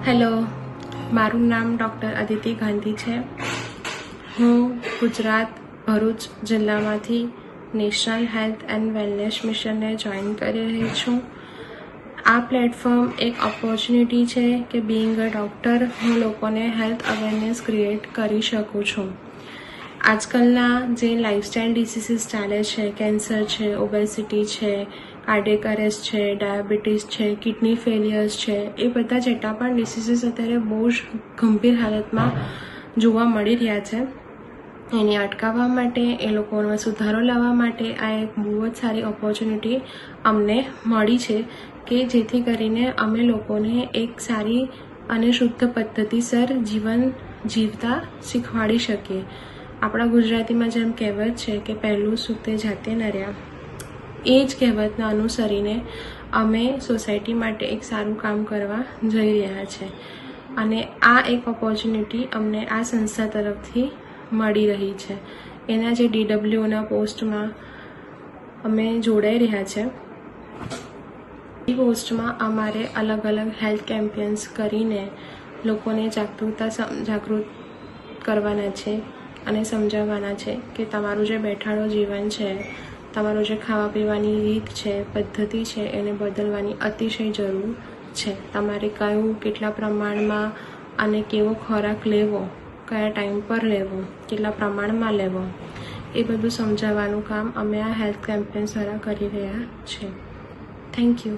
Hello, મારું નામ doctor Aditi Gandhi છે. હું ગુજરાત ભરૂચ જિલ્લામાંથી નેશનલ હેલ્થ એન્ડ વેલનેસ મિશનને જોઈન કરી રહી છું. આ પ્લેટફોર્મ એક ઓપોર્ચ્યુનિટી છે કે બિંગ અ ડૉક્ટર હું લોકોને હેલ્થ અવેરનેસ ક્રિએટ કરી શકું છું. આજકાલના જે લાઇફસ્ટાઇલ ડિસીઝીસ ચાલે છે, કેન્સર છે, ઓબેસિટી છે, કાર્ડિયક અરેસ્ટ છે, ડાયાબિટીસ છે, કિડની ફેલિયર્સ છે, એ બધા જેટલા પણ ડિસીઝીસ અત્યારે બહુ જ ગંભીર હાલતમાં જોવા મળી રહ્યા છે. એને અટકાવવા માટે, એ લોકોમાં સુધારો લાવવા માટે આ એક બહુ જ સારી ઓપોર્ચ્યુનિટી અમને મળી છે કે જેથી કરીને અમે લોકોને એક સારી અને શુદ્ધ પદ્ધતિસર જીવન જીવતા શીખવાડી શકીએ. આપણા ગુજરાતીમાં જેમ કહેવત છે કે પહેલું સુખ તે જાતે નર્યા, એ જ કહેવતને અનુસરીને અમે સોસાયટી માટે એક સારું કામ કરવા જઈ રહ્યા છે. અને આ એક ઓપોર્ચ્યુનિટી અમને આ સંસ્થા તરફથી મળી રહી છે. એના જે DWOના પોસ્ટમાં અમે જોડાઈ રહ્યા છે. એ પોસ્ટમાં અમારે અલગ અલગ હેલ્થ કેમ્પેન્સ કરીને લોકોને જાગૃત કરવાના છે અને સમજાવવાના છે કે તમારું જે બેઠાડો જીવન છે, તમારું જે ખાવા પીવાની રીત છે, પદ્ધતિ છે, એને બદલવાની અતિશય જરૂર છે. તમારે કયું, કેટલા પ્રમાણમાં અને કેવો ખોરાક લેવો, કયા ટાઈમ પર લેવો, કેટલા પ્રમાણમાં લેવો, એ બધું સમજાવવાનું કામ અમે આ હેલ્થ કેમ્પેન્સ દ્વારા કરી રહ્યા છીએ. Thank you.